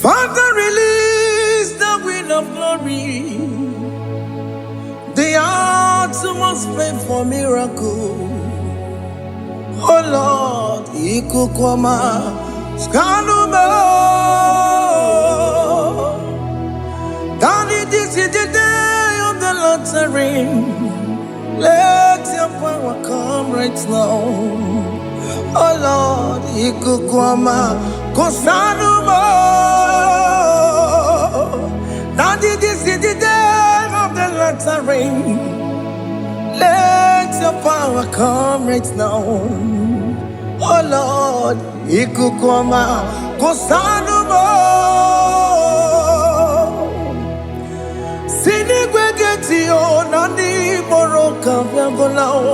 Father, release the wind of glory. The heart must pray for miracle. Oh Lord, Ikukwama, Skanuma. Daddy, this is the day of the lottery. Let your power come right now. Oh Lord, Ikukwama, Kosanuma. Daddy, this is the day of the lottery. Let your power come right now. Oh Lord, Ikukwama, Kosanuma. Sinigwegetio, Nandi Boroka, Viangolao.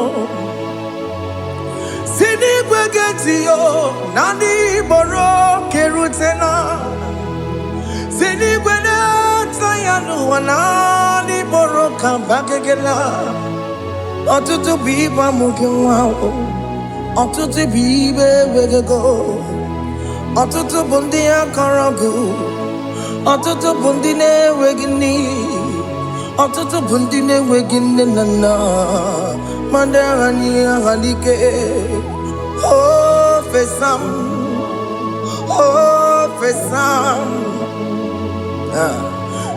Sinigwegetio, Nandi Boroke Rutena. Sinigwena, Tayanu, Nandi Boroka, Bagagela. Otutu biba mukiwao, otutu bibe wegego, otutu bundi akaragu, otutu bundi ne wegini, otutu bundi ne wegini nana, mandarani halike, oh fesam,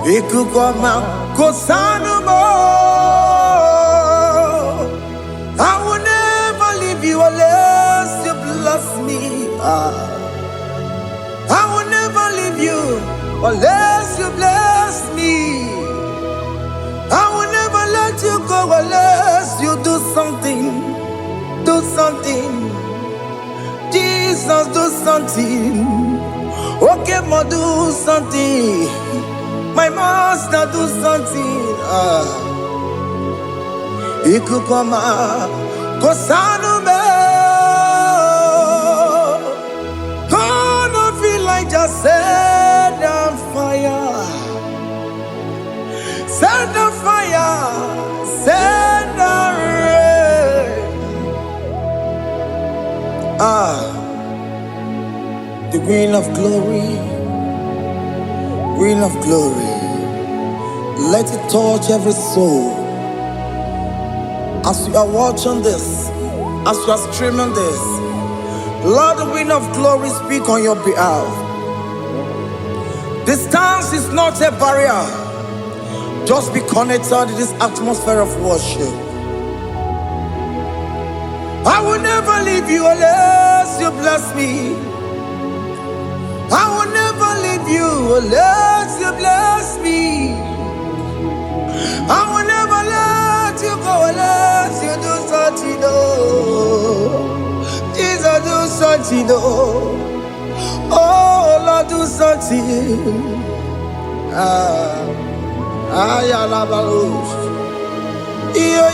Ikukwama kosanuma. I will never leave you unless you bless me. I will never leave you unless you bless me. I will never let you go unless you do something. Do something. Jesus, do something. Oke Muo, do something. My master, do something. Ikukwama, Kosanume. Gonna feel like just set on fire. Set on fire. Set on rain. The green of glory. Green of glory. Let it touch every soul. As you are watching this, as you are streaming this, Lord, the wind of glory speak on your behalf. Distance is not a barrier. Just be connected to this atmosphere of worship. I will never leave you unless you bless me. I will never leave you unless you bless me. I will never let you go unless you do something. Jesus, do something. Oh Lord, do something. Ayalabalush. Yo.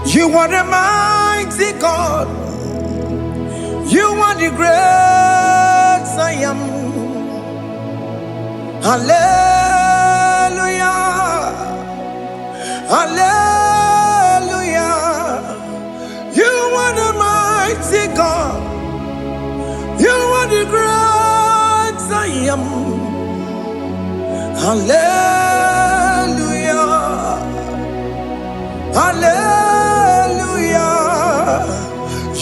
You are the mighty God. You are the great I am. Hallelujah. Hallelujah. You are the mighty God. You are the great I am. Hallelujah. Hallelujah.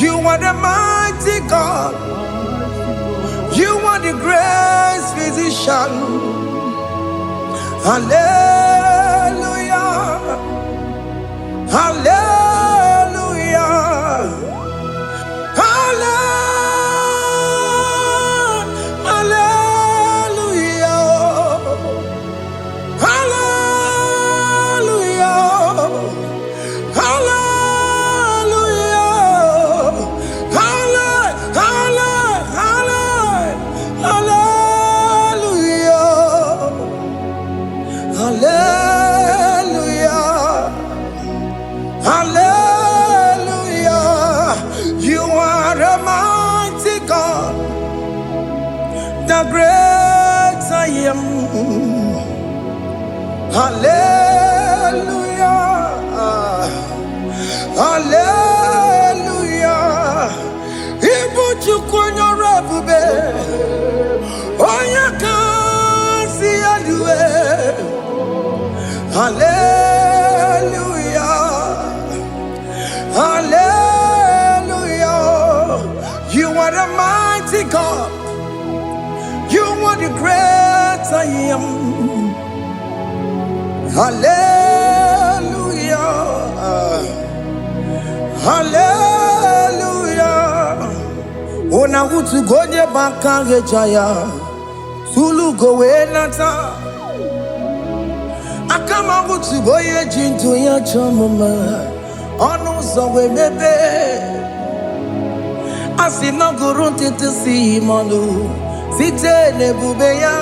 You are the mighty God. You are the great physician. Hallelujah. Hallelujah. The great I am. Hallelujah. Hallelujah. Hallelujah. Hallelujah. Ona utu gonye bakange jaya. Tulu gowe nata. Akama utu boye jintu ya chomoma. Onu zowe mebe. Asina gurun titi si manu. Site nebubeya.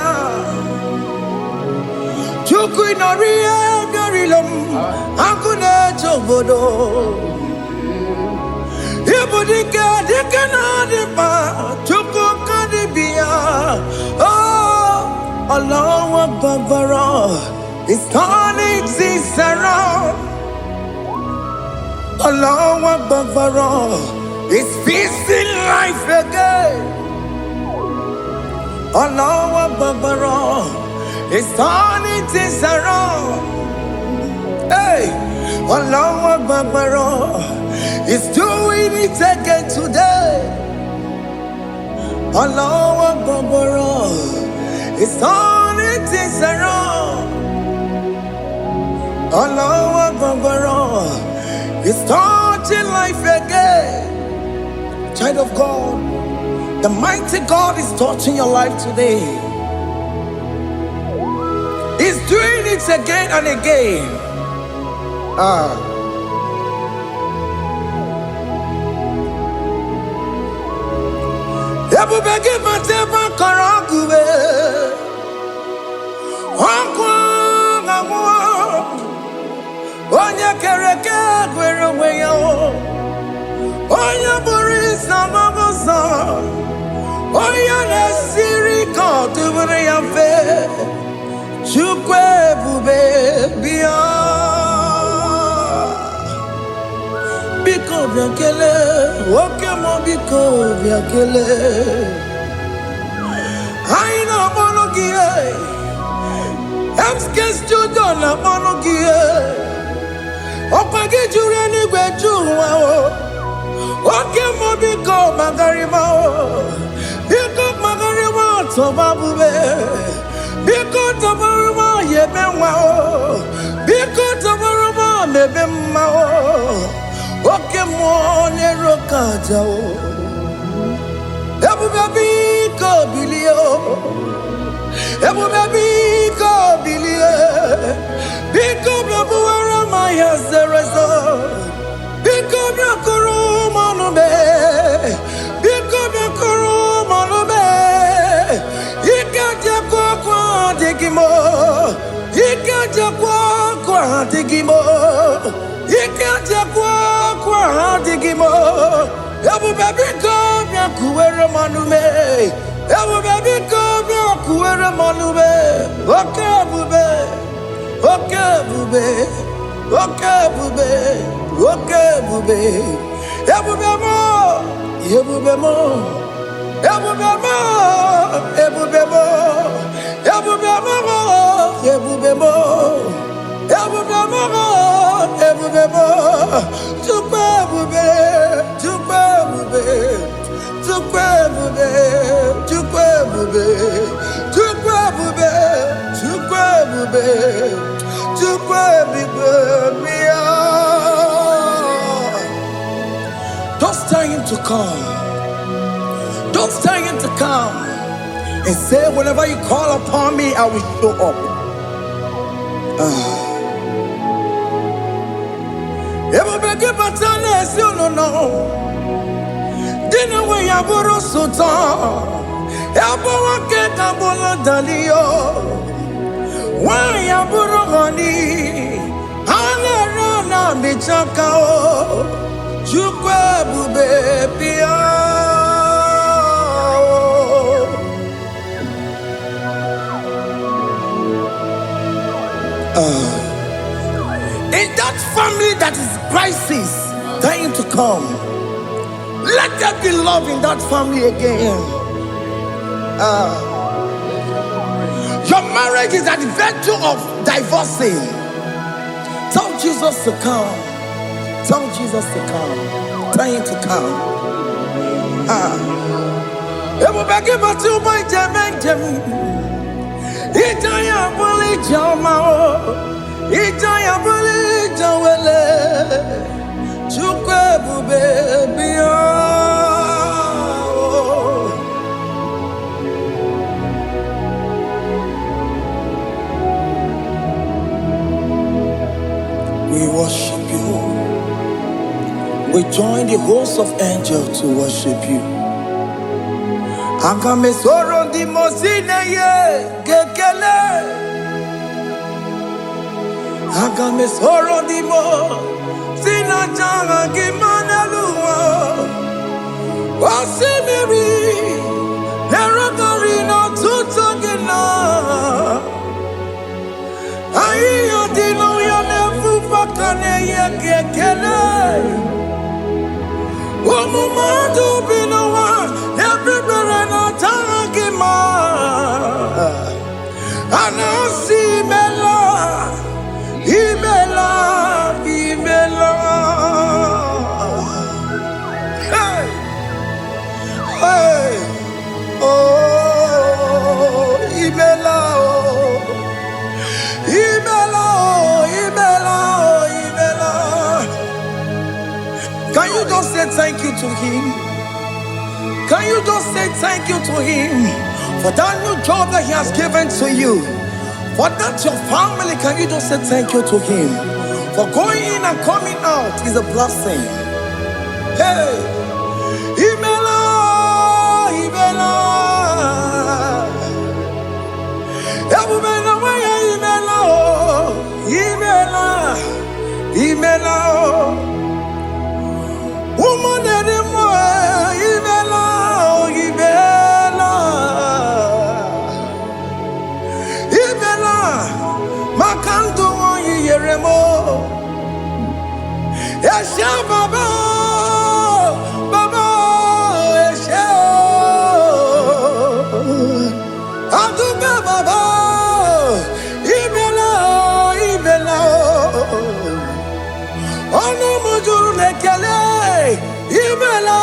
Chuku inoria garilom. Akune chobodo. Ibudika dikana dipa. Chuku kadibia. Oh, Allah Akbar. It's turning things around. Allah Akbar. It's fixing life again. Allah Akbar. It's turning things around. Hey, Allah Akbar. It's doing it again today. Allah Akbar. It's turning things around. Allah Akbar. It's touching life again. Child of God, the mighty God is touching your life today. He's doing it again and again. Ebubege mateba karagube. Onye kereke gwere onwe ya. Onye bụrụ isa magosa. Onye na-esiri ka ọ dịbụrụ ya mfe. Chukwu ebube bịa. Biko bịa kelee. Oke Muo biko bịa kelee. Anyị na-akpọrọ gị MSK Studio na-akpọrọ gị ọkwa gị juru eluigwe ju ụwa Oke Muo biko magarịba biko magarịba tọba bube biko tọbarịba yebe nwa biko tọbarịba mebe mma Oke Muo n'ero kaja ebube biko bilie ebube biko bilie biko bịabuwara ma ya zerezo biko bịakọrọ manube biko bịakọrọ manube ike jakwa kwa digimo ike jakwa kwa digimo ike jakwa kwa digimo ebube biko bịakuwere manube ebube biko bịakuwere manube oke ebube oke ebube oke ebube oke ebube ebube mo ebube mo ebube mo ebube mo ebube mo ebube mo ebube mo ebube mo Chukwu ebube Chukwu ebube Chukwu ebube Chukwu ebube Chukwu ebube Chukwu ebube Chukwu ebube bịa. Don't tell him to come. Don't tell him to come. And say, whenever you call upon me, I will show up. Ebube gị bata na-esi ụlọ dị na nwe ya bụrụ sultan ebe nwoke ka bụrụ daliyo nwanyị bụrụ honi ha na-ere na michaka Chukwu ebube bịa. In that family that is crisis dying to come, let there be love in that family again. Your marriage is at the verge of divorcing. Tell Jesus to come. Tell Jesus to come. Tell him to come. Ijaya buli jamao, Ijaya buli jawele, Chukwe bube biya. We worship you. We join the host of angels to worship you. Agame soro di mosine ye gekele. Agame soro di mo sina janga gimana luwa. Wasimiri nerogari no tutogina. Ayo dino ya nefu fakane ye gekele. Omumadu binowa everywhere na tangima. Anasi mela, imela, imela. Hey, hey, oh, imela, oh, imela, oh, imela, oh, imela. Can you just say thank you to him? Can you just say thank you to him for that new job that he has given to you? For that your family, can you just say thank you to him? For going in and coming out is a blessing. Hey, Imela, Imela, Imela, Imela, Imela. Woman anymore, Ibela, Ibela, Ibela, Makanto Yeremo, Esha Baba, Baba, Esha, Aduba Baba, Ibela, Ibela, Ono Mujuru Lekele. Imela,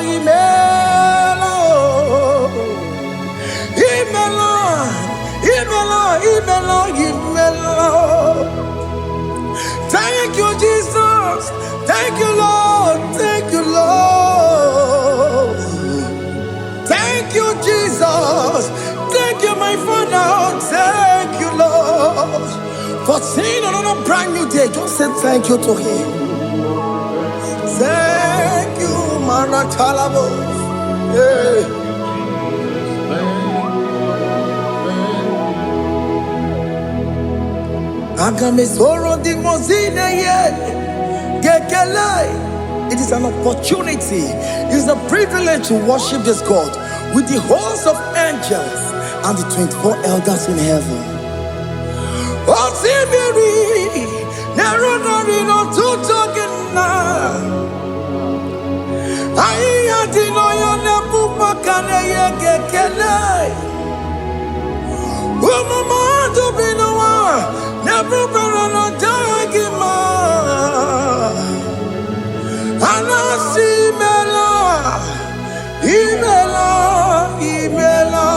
Imela, Imela, Imela, Imela, Imela. Thank you, Jesus. Thank you, Lord. Thank you, Lord. Thank you, Jesus. Thank you, my Father. Thank you, Lord. For seeing another brand new day, just say thank you to him. Thank you, Manatalabo. Yeah. Agame soro di mozine ye gekele. It is an opportunity, it is a privilege to worship this God with the host of angels and the 24 elders in heaven. Osimiri nerunari no tutogina. Aiya dino yo nefu makane ye gekele. Umamadu binowa nefu berana jagima. Anasi mela, imela, imela.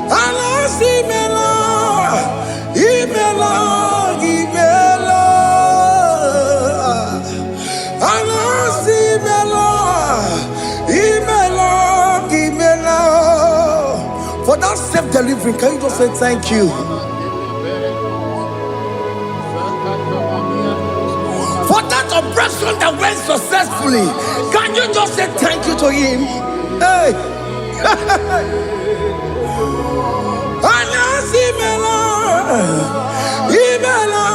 Anasi mela, imela, imela. Anasi mela, imela, imela. For that self-delivery, can you just say thank you? For that operation that went successfully, can you just say thank you to him? Hey. Anasi mela, imela,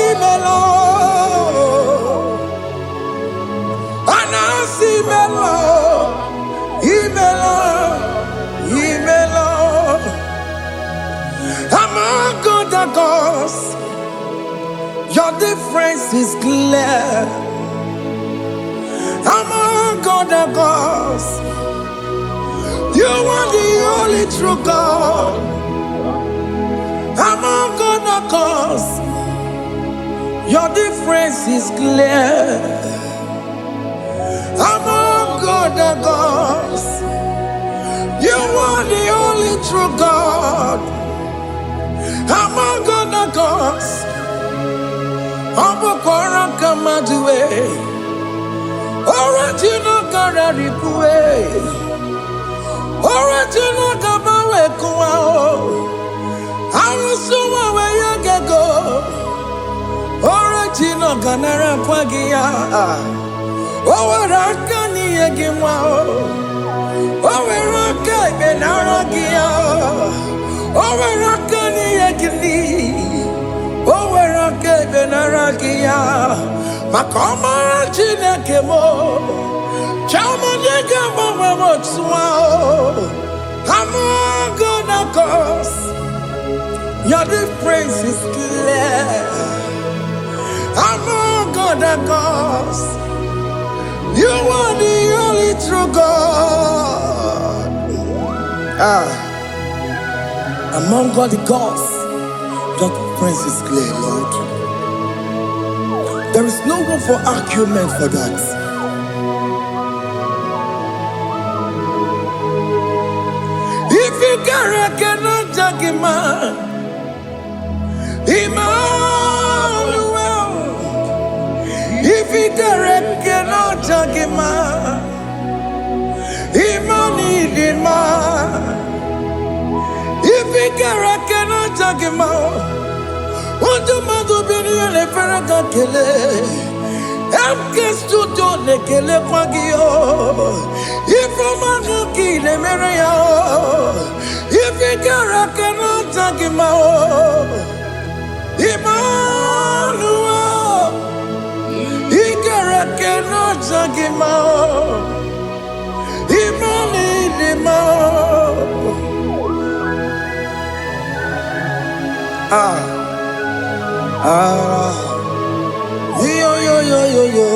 imela. Anasi mela, imela, imela. Among other gods, your difference is clear. Among other gods, you are the only true God. Among other gods, your difference is clear. Among other gods, you are the only true God. Among other gods, Obokora Kamadue, original Gararipue, original Gabawe Kuao, Arusuma Wayagago, original Ganara Kwagia, Owarakani Yagimao, Owaraka Benaragia, Owarakani Yagini. Owaraka benaragia, makoma chine kemo, chama nega mama motswao. I'm gonna cause your difference is clear. I'm gonna cause you are the only true God. Among all the gods, your difference is clear, Lord. There is no room for argument for that. If you cannot judge him, Emmanuel. If you cannot judge him, Emmanuel. If you cannot judge him, Ondo madu bini ele feraka kele, emke studio le kele kwagio. Ifo manu ki le mereya, ifikara kena tagima. Emmanuel, ikara kena tagima. Yo.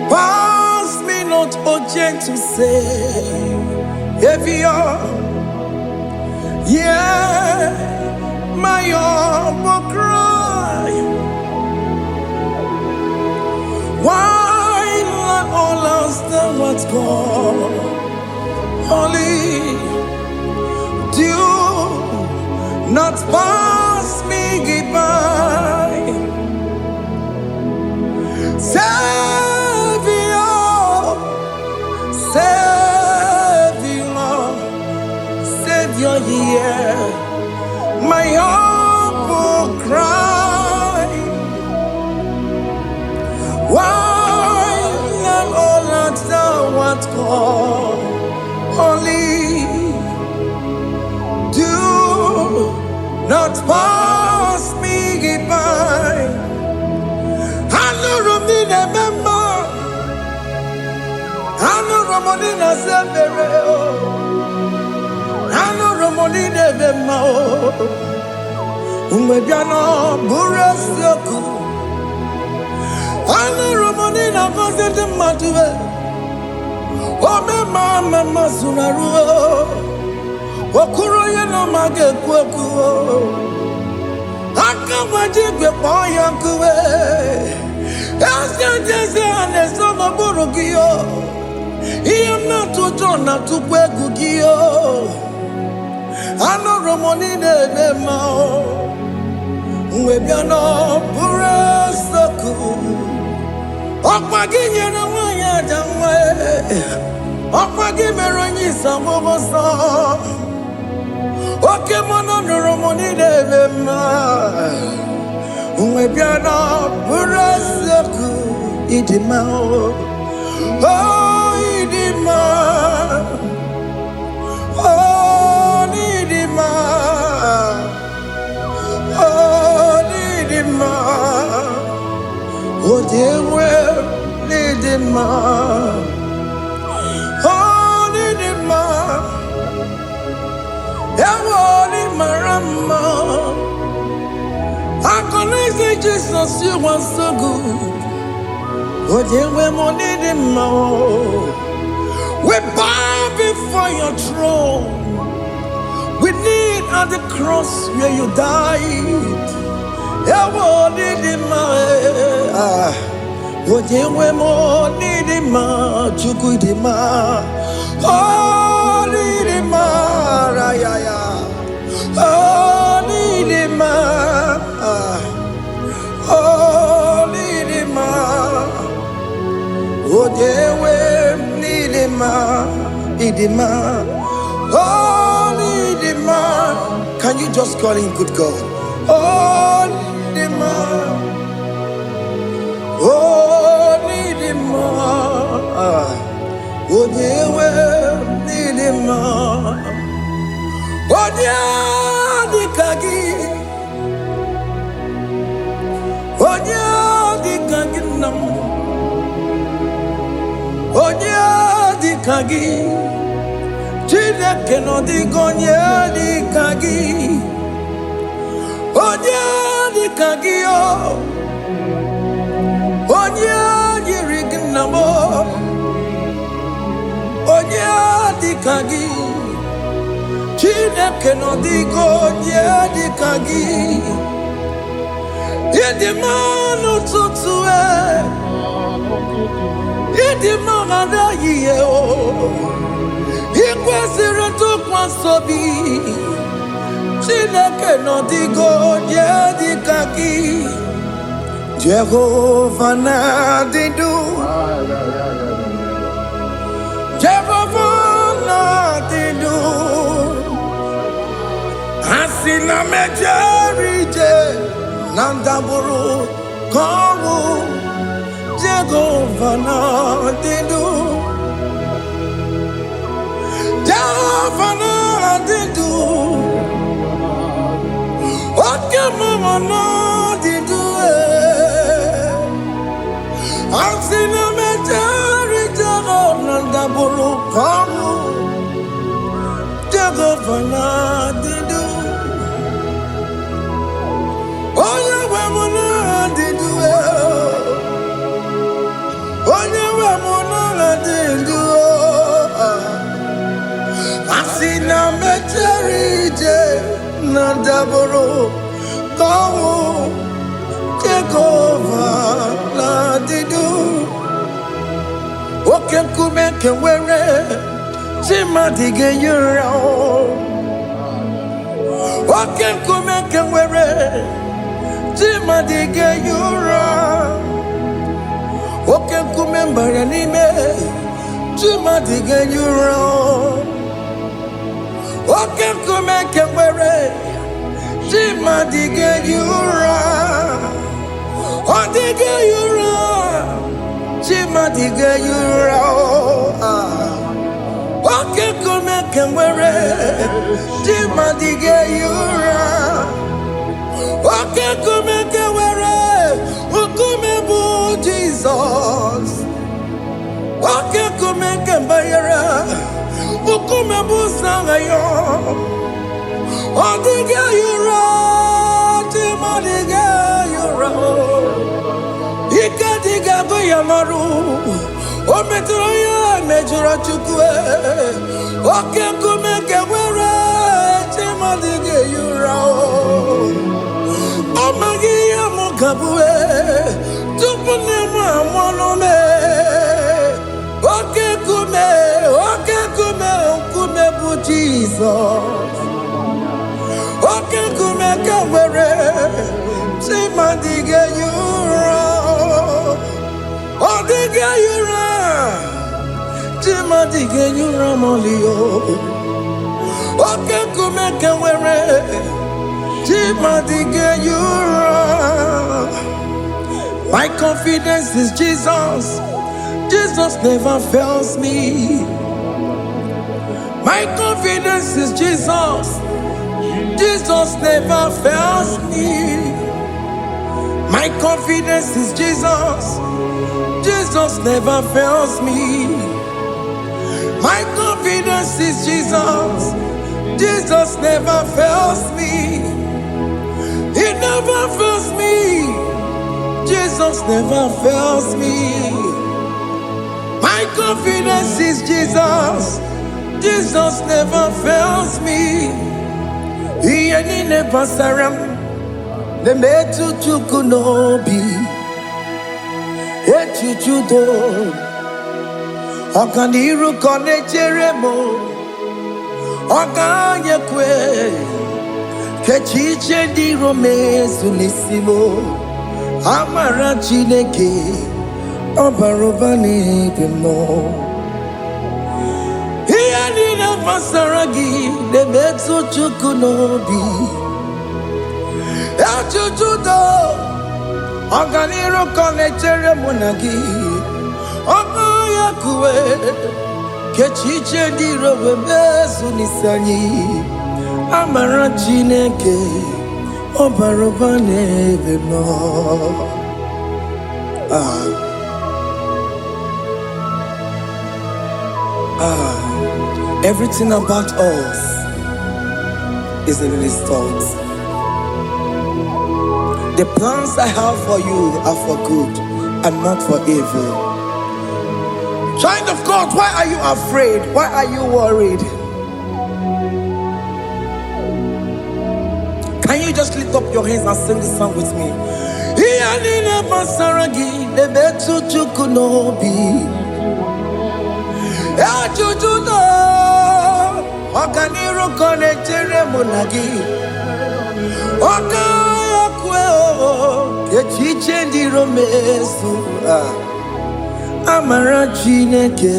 Pass me not, O gentle Savior. Yeah, my humble cry. Why let all else than what's gone? Only do not pass me by. Savior, hear my humble cry. Why not all that thou art called? Only do not pass me by. I know Romina member, I know Romonina Severo, I know Romonina Vemo, Umebiano Burasoku, I know Romonina Vaset Matue, Mama Masunaru, Okuro no Mage Kweku. I can't wait to boy uncle. As the son of Borogio, he am not to turn out to Quegugio. I know Romonine Mao, Webiano, Burasoku, Okpagin and Waya Jamwe, Okpagin Meroni Samosa. Oke Muo no Romonine Vema, Umebiana Burasoku Idima, oh Idima, oh Idima, oh Idima, oh dear well Idima, oh Idima. Marama, I can say Jesus, you are so good. Oh, dear, we're more needing more. We bow before your throne. We need at the cross where you died. Onyewe mo nidima chukudima. Oh nidima rayaya. Oh nidima. Oh nidima. Onyewe nidima idima. Oh nidima. Can you just call him good God? Oh nidima. Oh, need him more. Oh, dear, well, need him more. Oh, dear, the kagi. Oh, dear, the kagi. Oh, dear, the kagi. Chile cannot the gonya, the kagi. Oh, dear, the kagi. Oh. Onya yirignamo, onya dikagi, chine keno digo onya dikagi, yedimano tutue, yedimano adaye o, ikwesire tukwasobi, chine keno digo onya dikagi. Jehovah Nadidu, Jehovah Nadidu, Asina Mejerije, Nandaburu, Kongu, Jehovah Nadidu, Jehovah Nadidu, Oke Muo Nadidu. Asina mejari jago nanda buru kamu jago fana didu. Oye wemuna didu oye wemuna didu. Asina mejari je nanda buru kamu Jehovah Nadidu. Oke kume kewere Chima dige yura. Oke kume kewere Chima dige yura. Oke kume mbaranime Chima dige yura. Oke kume kewere Chima dige yura. Odige yura, chima dige yura. Oke kume kewere, chima dige yura. Oke kume kewere, ukume bu Jesus. Oke kume kembayera, ukume bu sangayo. Odige yura, chima dige yura. Ikadiga goyamaru, o metroya mejura chukwe. Oke kume kewere, chima dige yura. O magiya mukabwe, tupune mwamonome. Oke kume bu Jesus. Oke kume kewere, chima dige yura. Odige yura, chima dige yura molio. Oke kume kewere, chima dige yura. My confidence is Jesus. Jesus never fails me. My confidence is Jesus. Jesus never fails me. My confidence is Jesus. Jesus never fails me. My confidence is Jesus. Jesus never fails me. He never fails me. Jesus never fails me. My confidence is Jesus. Jesus never fails me. He ain't never saram. The metu chukunobi. echichudo ọganiru kọnechere mo ọganyekwe kechiche ndị iro mezu n'isi mo amara Chineke ọbara ụba n'ebe mo ihe niile gbasara gị na-emetụ Chukwu n'obi echichudo ọganiru kọnechere mụ na gị ọganyekwe kechiche ndị iro mezu n'isi anyị amara Chineke ọbara ụba n'ebe mo everything about us is in His thoughts. The plans I have for you are for good and not for evil. Child of God, why are you afraid? Why are you worried? Can you just lift up your hands and sing this song with me? Ọganiru kọnechere mụ na gị ọganyekwe echiche ndị iro mezu amara Chineke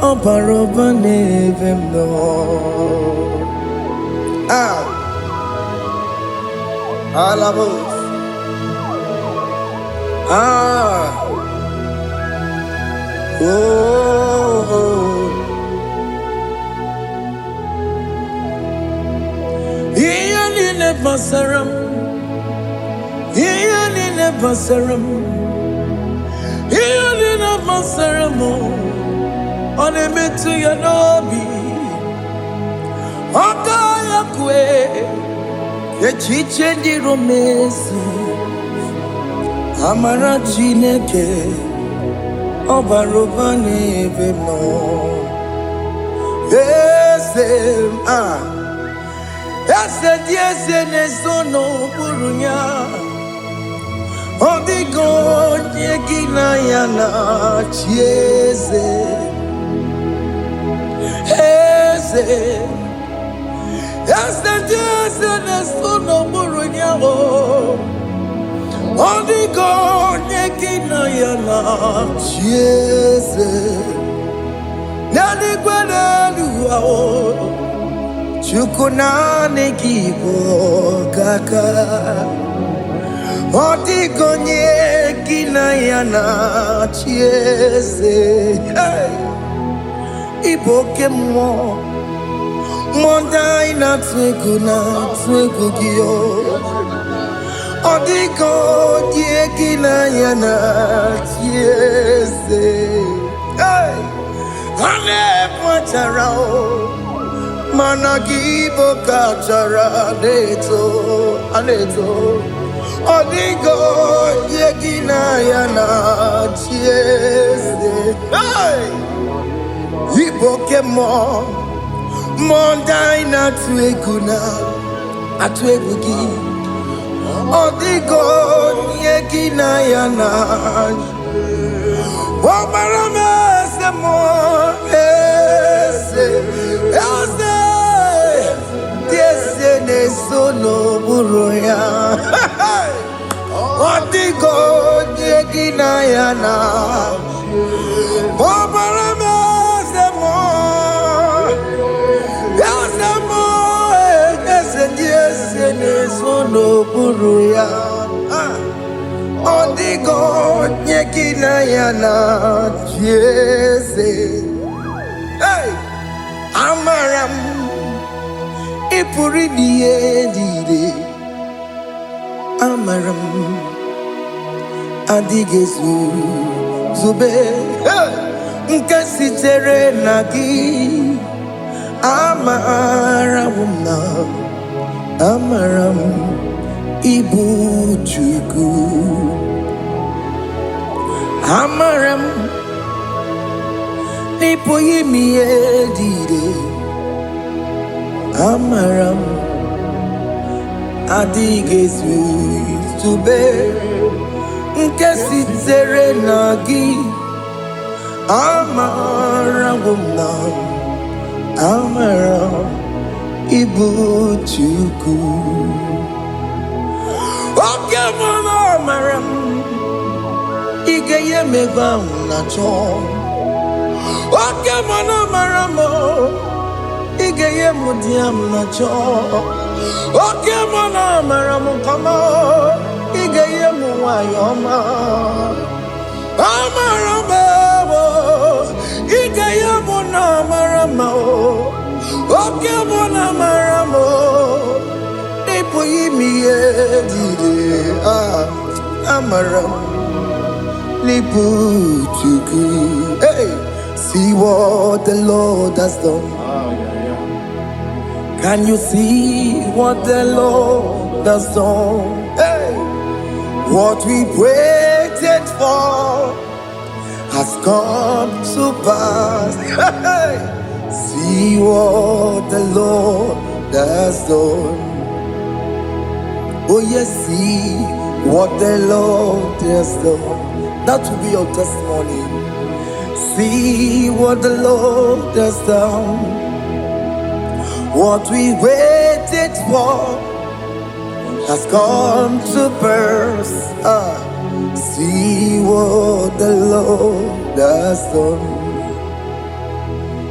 ọbara ụba n'ebe m nọ. Alabos. Ihe niile gbasara m, ihe niile gbasara m, ihe niile gbasara m, ọ na-emetụ ya n'obi. Ọganyekwe echiche ndị iro mezu amara Chineke ọbara ụba n'ebe m nọ. Eze dị eze na-ezo n'okpuru ya ọ dịghị onye gị na ya na-achị eze. Eze dị eze na-ezo n'okpuru ya ọ dịghị onye gị na ya na-achị eze. N'eluigwe n'elu ahụ Chukwu naanị gị bụ ọkaka ọ dịghị onye gị na ya na-achị eze. Ị bụ oke mmụọ, mmụọ ndị anyị na-atụ egwu gị ọ dịghị onye gị na ya na-achị eze. Ha na-ebu achara mana gị bụ ka achara na-eto ọ dịghị onye gị na ya na-achị eze. Ị bụ oke mmụọ, mmụọ ndị anyị na-atụ egwu gị ọ dịghị onye gị na ya na-achị. Ọbara m eze mmụọ, eze dị eze na-eso n'okpuru ya ọ dịghị onye gị na ya na-achị. Ọbara m eze mmụọ, eze dị eze na-eso n'okpuru ya ọ dịghị onye gị na ya na-achị eze. Amara m ị pụrụ ime ihe niile, amara m adịghị ezube nke sitere na gị. Amara m na amara m ịbụ Chukwu. Amara m n'ịpụghị ime ihe niile, amara m adịghị ezube nke sitere na gị amara gwụna amara ibu Chukwu oke mụna amara m ige ye meba na chọ oke mụna amara m ige ye mudiam na chọ oke mụna amara m kama ige ye mu wayoma amara m ige ye mu na amara m oke mụna amara m ipu imi ye dide amara m lipu Chukwu. Hey, see what the Lord has done. Can you see what the Lord has done? Hey, what we waited for has come to pass. Hey, see what the Lord has done. Oh yes, see what the Lord has done. That will be your testimony. See what the Lord has done. What we waited for has come to pass. See what the Lord has done.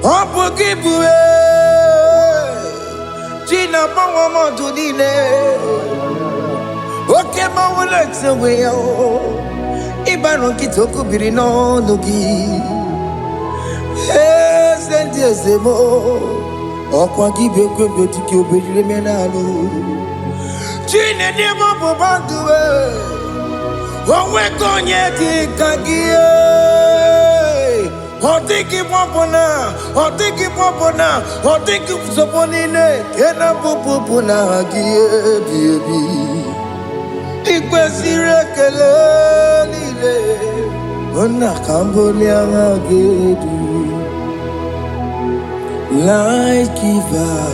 Opokibue, China Pawamo Tudine, Oke Muo Lexaway, Ibaron Kitoku Birino Nugi, yes, and yes, Okwa gibe kwebe tiki obejire menalo Chine de mobo banduwe Owe konye tikagie Otiki popona Otiki popona Otiki soponine Kena popona Gie biebi Ikwe sire kele lile Ona kamboni angagedu Life giver,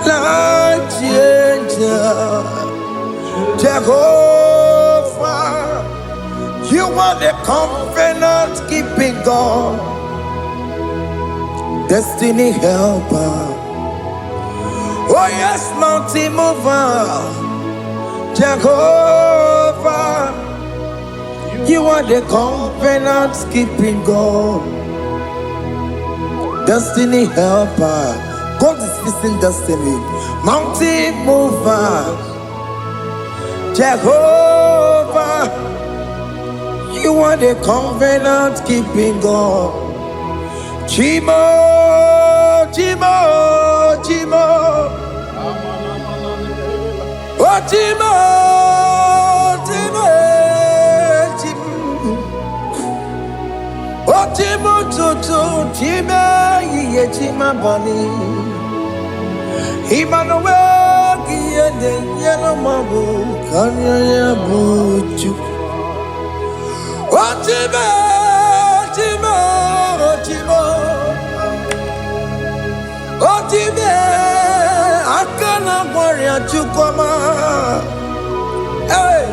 life changer, Jehovah, you are the covenant keeping God, destiny helper. Oh yes, mountain mover, Jehovah, you are the covenant keeping God. Destiny helper, God is fixing destiny. Mountain mover, Jehovah, you are the covenant keeping God. Chimo, Chimo, Chimo, oh Chimo, Chimo, Chimo, oh Chimo, Chimo, Chimo. Chima bani Emmanuel Giende Yellow Mabu Kanya Yabuchu Ochima Chima Ochima Ochime Akana Warrior Chukoma Hey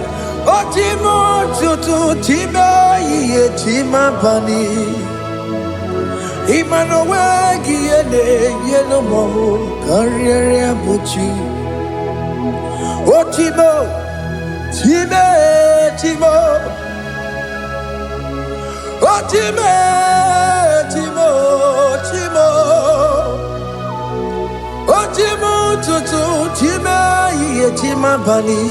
Ochimo Chutu Chima Ye Chima bani Emmanuel Giende Yellow Mabu Kanya Yabuchu Ochimo Chime Chimo Chime Chimo Chimo Chimo Tutu Chime Ye Chima Bani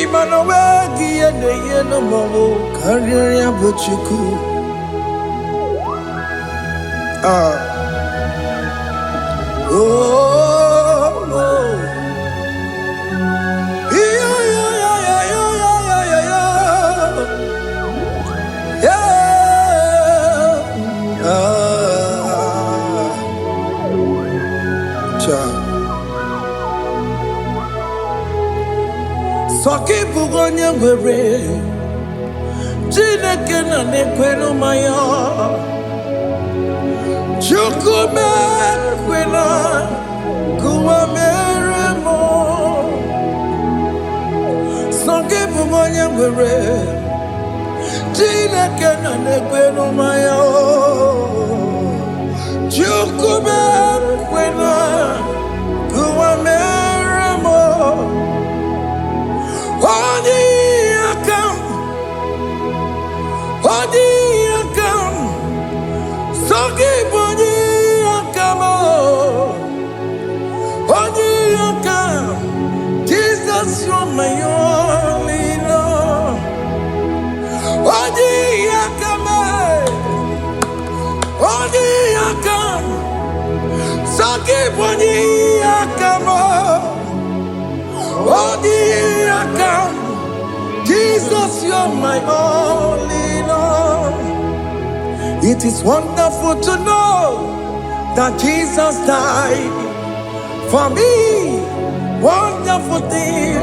Emmanuel Giende Yellow Mabu Kanya Yabuchu oh, oh. Yeah, yeah, yeah, yeah, yeah, yeah, yeah, yeah. Soki bugonye were Chineke na nekwenu maya Chukume kwena kuwa mere mo Soki onye nwere Chineke nọ n'ekwe n'ụmaya Chukwu kwena kuwa mere mo Odi akam Sogi boni akamo Odi akam Jesus, you're my only love. Odi akam, Saki boni akamo. Odi akam, Jesus, you're my only love. It is wonderful to know that Jesus died for me. Wonderful thing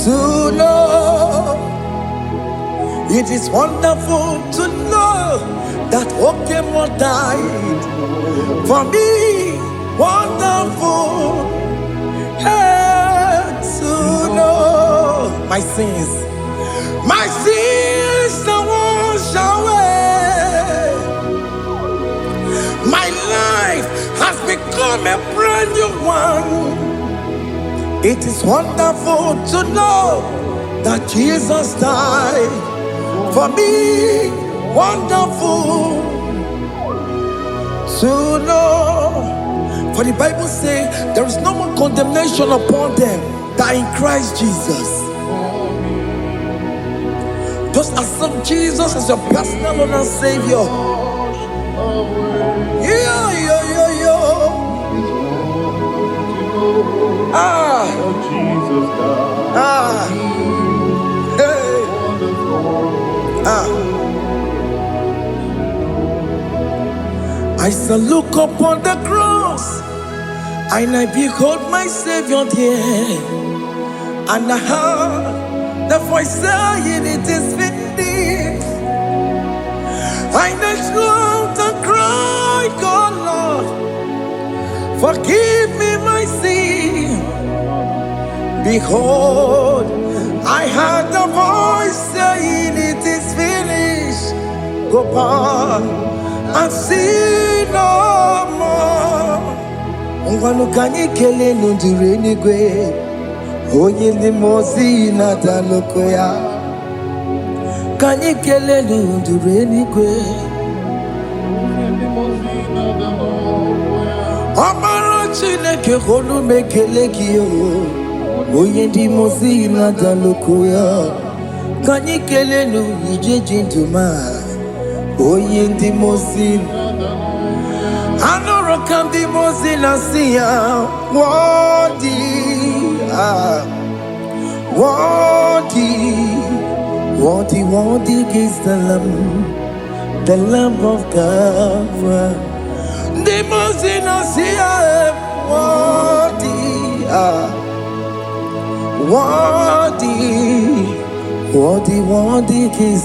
to know. It is wonderful to know that Oke Muo died for me. Wonderful to know. My sins are washed away. My life has become a brand new one. It is wonderful to know that Jesus died for me. Wonderful to know. For the Bible says there is no more condemnation upon them that in Christ Jesus. Just accept Jesus as your personal Lord and Savior. Jesus died. Hey. I shall look upon the cross, and I behold my Savior there, and I heard the voice saying, "It is finished." I knelt down and cried, "God, Lord, forgive me my sin." Behold, I heard the voice saying, "It is finished. Go back and sin no more." Ungwanu kanyi kele nundure nigwe, onye ndi mozi na daloko ya. Kanyi kele nundure nigwe, Amara Chineke honu mekele kiyo. Onye ndi mozi na daloko ya. Kanyi kele nu ije jintuma. Onye ndi mozi Anoro kandi mozi na siya. Worthy is the Lamb of God. The mozi na siya. Worthy is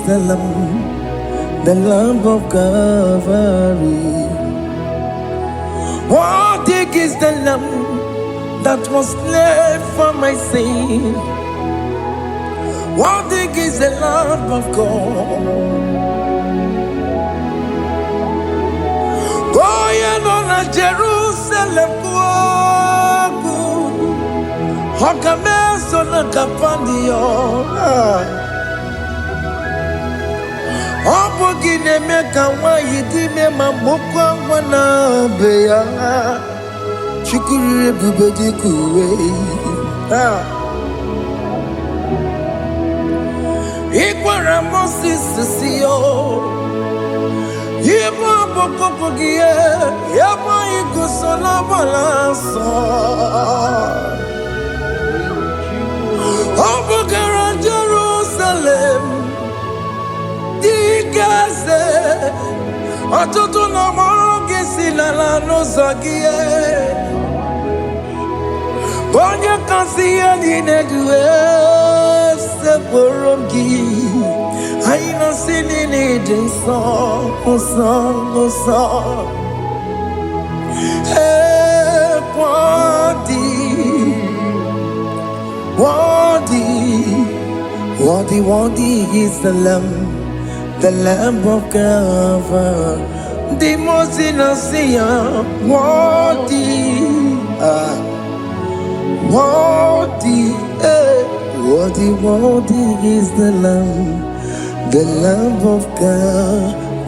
the Lamb of Calvary. Worthy is the Lamb that was slain for my sin. Worthy is the Lamb of God. Going on a Jerusalem, Hokameso na kapandio. Opo gine meka wa yidime mamokwa wana beya. Chukuri bubedi kuwe. Ikwara Moses siyo. Yema boko gie. Yema igusola balanso. Obogara Jerusalem, Dikaze, Atoto na moge silala no zagie. Bonya kasi aline duwe se porogi. Aina sinini dinso, osa. Worthy worthy is the Lamb of God. The most innocent, worthy, worthy, worthy is the Lamb of Calvary.